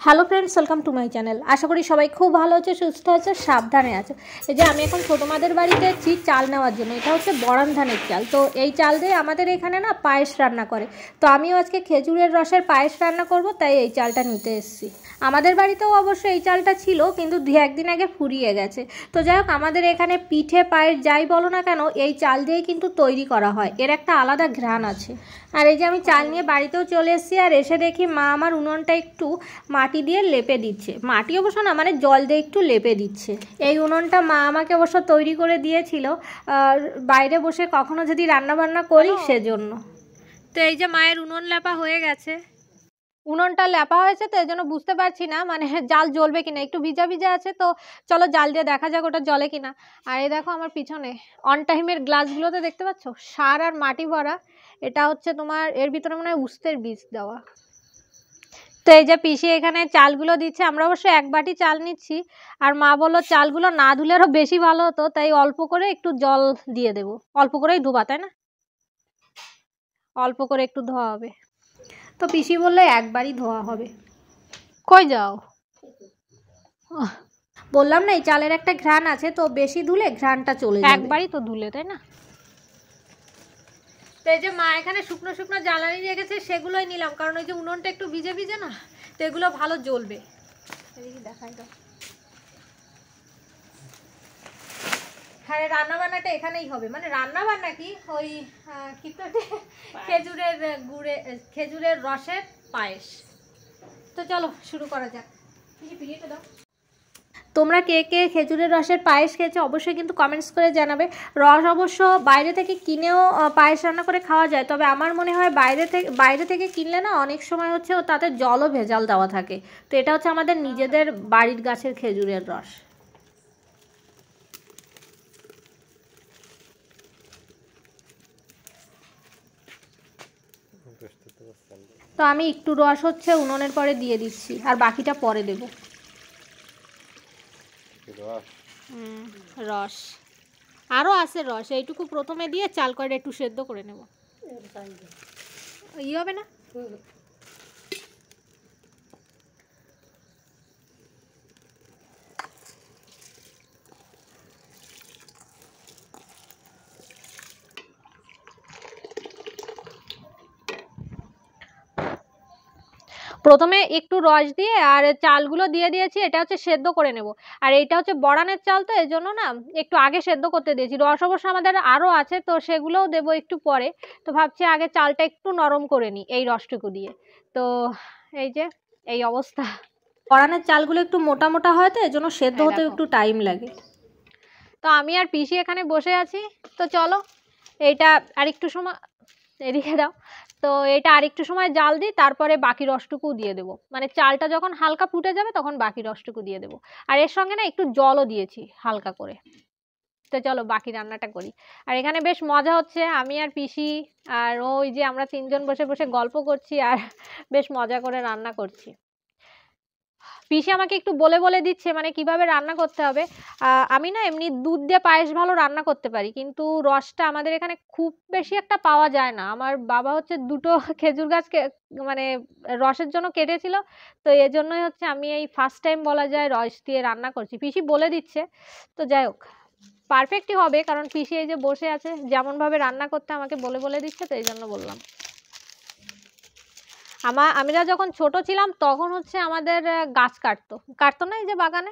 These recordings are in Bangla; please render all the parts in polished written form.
Hello friends, welcome to my channel. আশা করি সবাই খুব ভালো আছে, সুস্থ আছে, সাবধানে আছে। এই যে আমি এখন ছোটো মাদের বাড়িতে এসেছি চাল নেওয়ার জন্য। এটা হচ্ছে বড়ান ধানের চাল। তো এই চাল দিয়ে আমাদের এখানে না পায়েস রান্না করে। তো আমিও আজকে খেজুরের রসের পায়েস রান্না করব, তাই এই চালটা নিতে এসেছি। আমাদের বাড়িতেও অবশ্য এই চালটা ছিল, কিন্তু দু একদিন আগে ফুরিয়ে গেছে। তো যাই হোক, আমাদের এখানে পিঠে পায়েস যাই বলো না কেন, এই চাল দিয়েই কিন্তু তৈরি করা হয়। এর একটা আলাদা ঘ্রাণ আছে। আর এই যে আমি চাল নিয়ে বাড়িতেও চলে এসেছি, আর এসে দেখি মা আমার উনুনটা একটু মাটি দিয়ে লেপে দিচ্ছে। মাটি অবশ্য না, মানে জল দিয়ে একটু লেপে দিচ্ছে। এই উনুনটা মা আমাকে অবশ্য তৈরি করে দিয়েছিল, বাইরে বসে কখনো যদি রান্না বান্না করি সেজন্য। তো এই যে মায়ের উনুন লেপা হয়ে গেছে। উনুনটা লেপা হয়েছে, তো এই জন্য বুঝতে পারছি না মানে জাল জ্বলবে কিনা। একটু ভিজা ভিজা আছে, তো চলো জাল দিয়ে দেখা যাক ওটা জ্বলে কিনা। আর এই দেখো আমার পিছনে অন টাইমের গ্লাসগুলোতে দেখতে পাচ্ছ সার আর মাটি ভরা। এটা হচ্ছে তোমার, এর ভিতরে মনে হয় উস্তের বীজ দেওয়া। তো এই যে পিসি এখানে চালগুলো দিচ্ছে। আমরা অবশ্য এক বাটি চাল নিচ্ছি, আর মা বললো চালগুলো না ধুলে আরো বেশি ভালো হতো, তাই অল্প করে একটু জল দিয়ে দেবো। অল্প করেই ধোবা, তাই না? অল্প করে একটু ধোয়া হবে। তো পিসি বললে একবারই ধোয়া হবে। কই যাও? বললাম না এই চালের একটা ঘ্রাণ আছে, তো বেশি ধুলে ঘ্রাণটা চলে যাবে। একবারই তো ধুলে, তাই না? তো এই যে মা এখানে শুকনো শুকনো জ্বালানি রেখেছে, সেগুলোই নিলাম, কারণ ওই যে উনুনটা একটু ভিজে ভিজে না, তো এগুলো ভালো জ্বলবে। এদিকে দেখাই দাও। হ্যাঁ, রান্না বান্নাটা এখানেই হবে। মানে রান্না বান্না কি, ওই কি তো খেজুরের রসের পায়েস। তো চলো শুরু করা যাক। পিড়িটা দাও। তোমরা কে কে খেজুরের রসের পায়েস খেয়েছো অবশ্যই কিন্তু কমেন্টস করে জানাবে। রস অবশ্য বাইরে থেকে কিনেও পায়েস রান্না করে খাওয়া যায়, তবে আমার মনে হয় বাইরে থেকে কিনলে না অনেক সময় হচ্ছে তাতে জলও ভেজাল দেওয়া থাকে। তো এটা হচ্ছে আমাদের নিজেদের বাড়ির গাছের খেজুরের রস। তো আমি একটু রস হচ্ছে উনুনের পরে দিয়ে দিচ্ছি, আর বাকিটা পরে দেব। রস আরও আছে রস, এইটুকু প্রথমে দিয়ে চাল করে একটু সেদ্ধ করে নেব। ই হবে না? প্রথমে একটু রস দিয়ে আর চালগুলো দিয়ে দিয়েছি, এটা হচ্ছে সেদ্ধ করে নেব। আর এইটা হচ্ছে বড়ানের চাল, তো এই জন্য না একটু আগে সেদ্ধ করতে দিয়েছি। রস অবশ্য আমাদের আরও আছে, তো সেগুলোও দেবো একটু পরে। তো ভাবছি আগে চালটা একটু নরম করে নিই এই রসটুকু দিয়ে। তো এই যে এই অবস্থা। বড়ানের চালগুলো একটু মোটা মোটা হয়, তো এই জন্য সেদ্ধ হতে একটু টাইম লাগে। তো আমি আর পিসি এখানে বসে আছি। তো চলো এইটা আর একটু সময় এদিকে দাও। তো এটা আর একটু সময় জাল দিই, তারপরে বাকি রসটুকু দিয়ে দেবো। মানে চালটা যখন হালকা ফুটে যাবে তখন বাকি রসটুকু দিয়ে দেবো। আর এর সঙ্গে না একটু জলও দিয়েছি হালকা করে। তো চলো বাকি রান্নাটা করি। আর এখানে বেশ মজা হচ্ছে, আমি আর পিসি আর ওই যে আমরা তিনজন বসে বসে গল্প করছি আর বেশ মজা করে রান্না করছি। পিসি আমাকে একটু বলে বলে দিচ্ছে মানে কিভাবে রান্না করতে হবে। আমি না এমনি দুধ দিয়ে পায়েস ভালো রান্না করতে পারি, কিন্তু রসটা আমাদের এখানে খুব বেশি একটা পাওয়া যায় না। আমার বাবা হচ্ছে দুটো খেজুর গাছ মানে রসের জন্য কেটেছিল, তো এজন্যই হচ্ছে আমি এই ফার্স্ট টাইম বলা যায় রস দিয়ে রান্না করছি। পিসি বলে দিচ্ছে, তো যাই হোক পারফেক্টই হবে, কারণ পিসি এই যে বসে আছে যেমনভাবে রান্না করতে আমাকে বলে বলে দিচ্ছে, তো এই জন্য বললাম। আমরা যখন ছোট ছিলাম তখন হচ্ছে আমাদের গাছ কাটতো না এই যে বাগানে।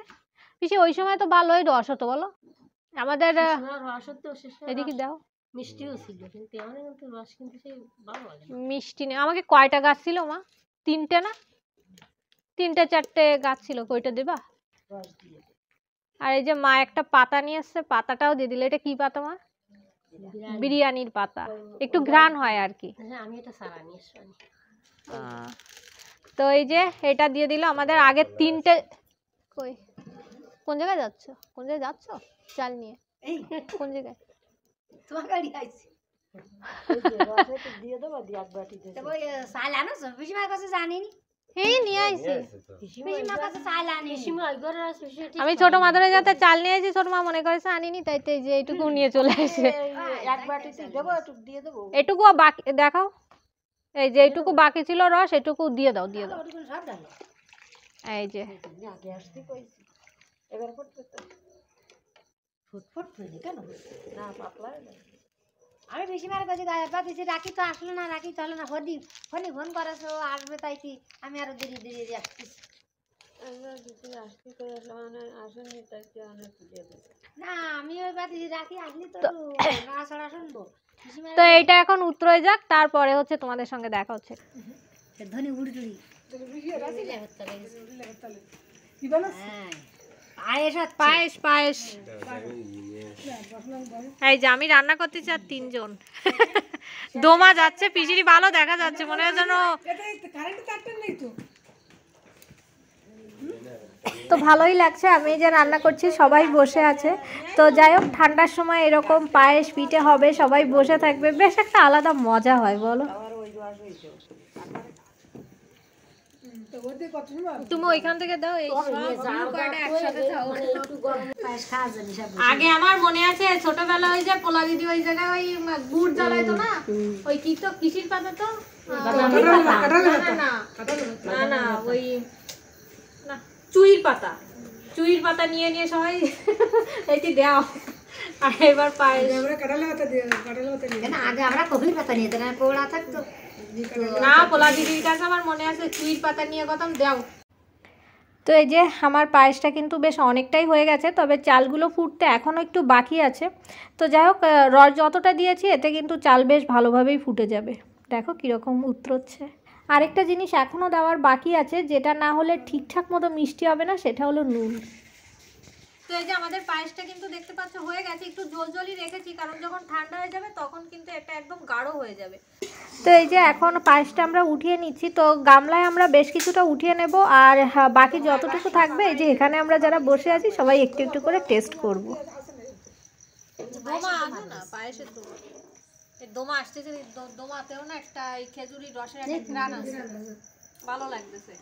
পিসি ওই সময় তো ভালোই রস হতো বলো আমাদের। এদিকে দাও। মিষ্টিও ছিল, কিন্তু রস কিন্তু সেই ভালো লাগে। মিষ্টি নেই। আমাকে কয়টা গাছ ছিল মা? তিনটে না তিনটে চারটে গাছ ছিল, কয়টা দেবা? আর এই যে মা একটা পাতা নিয়ে এসছে, পাতাটাও দিয়ে দিল। এটা কি পাতা মা? বিরিয়ানির পাতা, একটু ঘ্রাণ হয় আর কি। আমি এটা সারা নিয়ে এসছি। তো এই যে এটা দিয়ে দিল। আমাদের আগে তিনটে। কই কোন জায়গায় যাচ্ছ? কোন জায়গায় যাচ্ছ চাল নিয়ে? কোন জায়গায়? তোমার গাড়ি আইছে। দিয়ে দেবো দি এক বাটি দে। তবে চাল আনো সব পিসিমার কাছে জানিনি। এই নিয়ে আইছি পিসিমার কাছে চাল আনি। পিসিমা ঘরে আছে। আমি ছোট মাদরে যাতে চাল নিয়ে আইছি, ছোট মা মনে করেছে আনিনি, তাই তো এই যে এইটুকু নিয়ে চলে আসে। এক বাটি দেবো, একটু দিয়ে দেবো। এটুকু বাকি দেখাও। এই যে এইটুকু বাকি ছিল রস, এটুকু দিয়ে দাও দিয়ে দাও। এই যে আগে আসতে কইছি এবার করতে তো ফুটফুট হয়ে কেন না পাতলা আমি বেশি মারে কাছে গায়ে দিছি রাখি তো আসলো না রাখি তো হলো না ফোনে ফোন করেছো আসবে তাই কি আমি আরো দেরি দেরি আসতেছি আসতে করে মানে আসেনি তাই অনেক না আমি ওই বাদি রাখি আসলি তো না ছাড়া শুনবো তো এইটা এখন উত্তরে যাক, তারপরে হচ্ছে তোমাদের সঙ্গে দেখা হচ্ছে। ধনী উড়ি টুড়ি পায়েস পায়েস। এই যে আমি রান্না করতেছি আর 3 জন দোমা যাচ্ছে, পিসিরি ভালো দেখা যাচ্ছে, মনে হয় যেন তো ভালোই লাগছে। আমি যে রান্না করছি সবাই বসে আছে, তো যাই হোক ঠান্ডার সময় এরকম পায়েস পিঠে হবে, সবাই বসে থাকবে, বেশ একটা আলাদা মজা হয় বলো। তুমি ওইখান থেকে দাও, আগে আমার মনে আছে ছোটবেলা ওই যে পোলা দিদি ওই জায়গায় ওই গুড় জ্বালাইতো না, ওই কি তো কিসির পাতা তো না না ওই না চুইর পাতা, চুইর পাতা নিয়ে নিয়ে সবাই এটি দেওয়া। আর এবার পায়েস আগে আমরা কফির পাতা নিয়ে দিতাম, পোড়া থাকতো না, পোলা দিদির কাছে আমার মনে আছে চুইর পাতা নিয়ে কথাম দাও। তো এই যে আমার পায়েসটা কিন্তু বেশ অনেকটাই হয়ে গেছে, তবে চালগুলো ফুটতে এখনও একটু বাকি আছে। তো যাই হোক রস যতটা দিয়েছি এতে কিন্তু চাল বেশ ভালোভাবেই ফুটে যাবে। দেখো কীরকম উতরোচ্ছে। আরেকটা জিনিস এখনও দেওয়ার বাকি আছে, যেটা না হলে ঠিকঠাক মতো মিষ্টি হবে না, সেটা হলো নুন। তো এই যে আমাদের পায়েসটা কিন্তু দেখতে পাচ্ছ হয়ে গেছে, একটু জল জলই রেখেছি কারণ যখন ঠান্ডা হয়ে যাবে তখন কিন্তু এটা একদম গাঢ় হয়ে যাবে। তো এই যে এখন পায়েসটা আমরা উঠিয়ে নিচ্ছি, তো গামলায় আমরা বেশ কিছুটা উঠিয়ে নেব, আর বাকি যতটুকু থাকবে এই যে এখানে আমরা যারা বসে আছি সবাই একটু একটু করে টেস্ট করব। দোমা আছে না পায়েসের দোমা, এই দোমা আসতেছে, দোমাতেও না একটা এই খেজুরি রসের একটা ঘ্রাণ আছে, ভালো লাগতেছে।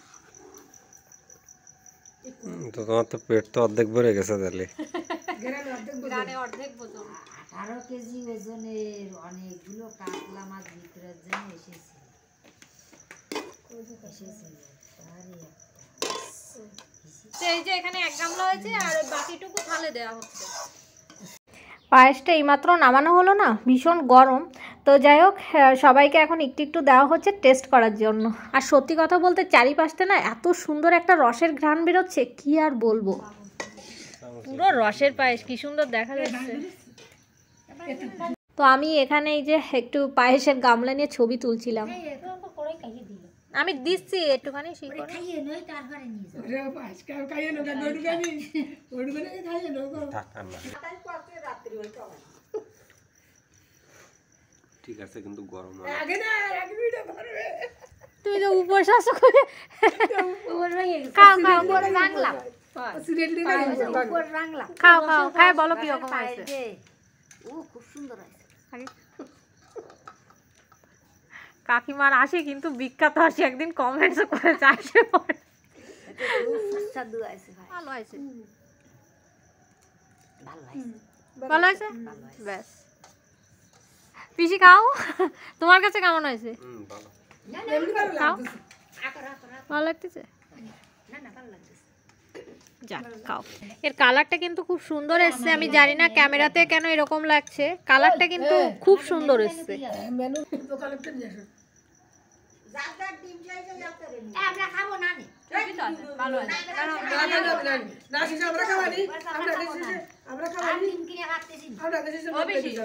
তো তোমার তো পেট তো অর্ধেক ভরে গেছে তাহলে। গানে অর্ধেক ওজন, 18 কেজি ওজনের অনেকগুলো কাতলা মাছ বিক্রয়ের জন্য এসেছে। তো এই যে এখানে 1 গামলা হয়েছে আর বাকিটুকু থালে দেওয়া হচ্ছে। পায়েসটা এইমাত্র নামানো হলো না, ভীষণ গরম। তো যাই হোক সবাইকে এখন একটু একটু দেওয়া হচ্ছে টেস্ট করার জন্য। আর সত্যি কথা বলতে চারিপাশটা না এত সুন্দর একটা রসের ঘ্রাণ বেরোচ্ছে, কি আর বলবো, পুরো রসের পায়েস, কি সুন্দর দেখা যাচ্ছে। তো আমি এখানে এই যে একটু পায়েসের গামলা নিয়ে ছবি তুলছিলাম। আমি দিচ্ছি একটুখানি ঠিক আছে, কিন্তু গরম তুমি তো উপোস আছো করে খাও খাও খাও খাও খাও বলো কি রকম আছে। ও খুব সুন্দর আছে। কাকিমার হাসি কিন্তু বিখ্যাত হাসি, একদিন কমেন্টস করে আসে পড়ে। ভালো আছে, ভালো আছে, ব্যাস। পিসি খাও, তোমার কাছে কেমন হয়েছে? খাও, ভালো লাগতেছে, যাক খাও। এর কালারটা কিন্তু খুব সুন্দর এসছে, আমি জানি না ক্যামেরাতে কেন এরকম লাগছে, কালারটা কিন্তু খুব সুন্দর এসছে। আমরা খাবো না ভালো আছে,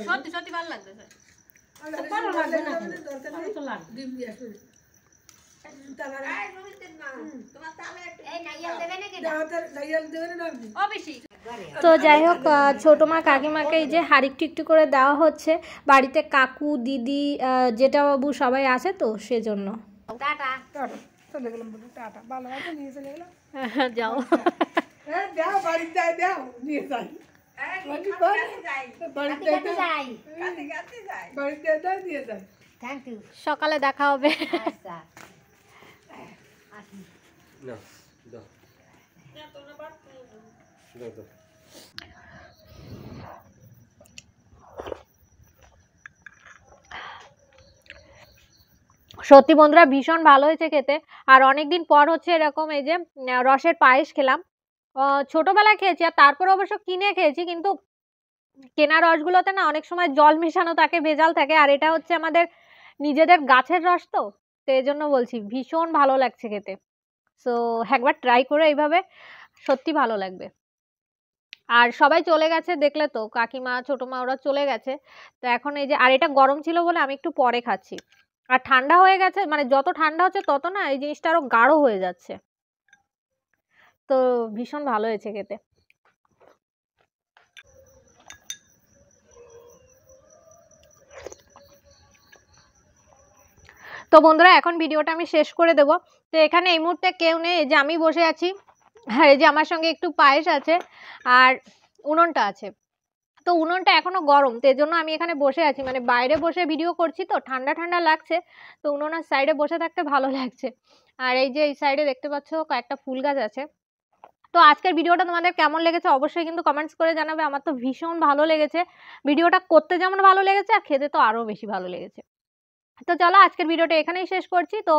সত্যি সত্যি ভালো লাগতেছে। তো যাই হোক ছোট মা কাকিমাকে এই যে হাড়ি একটু করে দেওয়া হচ্ছে, বাড়িতে কাকু দিদি জেঠা বাবু সবাই আছে তো সেজন্য। যাও সকালে দেখা হবে। সত্যি বন্ধুরা ভীষণ ভালো হয়েছে খেতে। আর অনেক দিন পর হচ্ছে এরকম এই যে রসের পায়েস খেলাম। ছোটবেলায় খেয়েছি, আর তারপর অবশ্য কিনে খেয়েছি, কিন্তু কেনা রসগুলোতে না অনেক সময় জল মেশানো থাকে, ভেজাল থাকে, আর এটা হচ্ছে আমাদের নিজেদের গাছের রস, তো এই জন্য বলছি ভীষণ ভালো লাগছে খেতে। সো একবার ট্রাই করে এইভাবে, সত্যি ভালো লাগবে। আর সবাই চলে গেছে দেখলে তো, কাকিমা ছোট মা ওরা চলে গেছে। তো এখন এই যে, আর এটা গরম ছিল বলে আমি একটু পরে খাচ্ছি। আর ঠান্ডা হয়ে গেছে, মানে যত ঠান্ডা হচ্ছে তত না এই জিনিসটা আরো গাঢ় হয়ে যাচ্ছে। তো ভীষণ ভালো হয়েছে খেতে। তো বন্ধুরা এখন ভিডিওটা আমি শেষ করে দেবো। তো এখানে এই মুহূর্তে কেউ নেই, এই যে আমি বসে আছি, আর এই যে আমার সঙ্গে একটু পায়েস আছে, আর উনুনটা আছে। তো উনুনটা এখনো গরম, তো এজন্য আমি এখানে বসে আছি, মানে বাইরে বসে ভিডিও করছি তো ঠান্ডা ঠান্ডা লাগছে। তো উনুনের সাইডে বসে থাকতে ভালো লাগছে। আর এই যে এই সাইডে দেখতে পাচ্ছ কয়েকটা ফুল গাছ আছে। তো আজকের ভিডিওটা তোমাদের কেমন লেগেছে অবশ্যই কিন্তু কমেন্টস করে জানাবে। আমার তো ভীষণ ভালো লেগেছে, ভিডিওটা করতে যেমন ভালো লেগেছে আর খেতে তো আরো বেশি ভালো লেগেছে। তো চলো আজকের ভিডিওটা এখানেই শেষ করছি। তো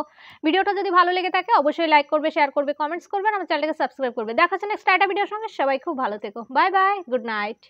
ভিডিওটা যদি ভালো লেগে থাকে অবশ্যই লাইক করবে, শেয়ার করবে, কমেন্টস করবে, আর আমার চ্যানেলটাকে সাবস্ক্রাইব করবে। দেখা হচ্ছে নেক্সট একটা ভিডিওর সঙ্গে। সবাই খুব ভালো থেকো, বাই বাই, গুড নাইট।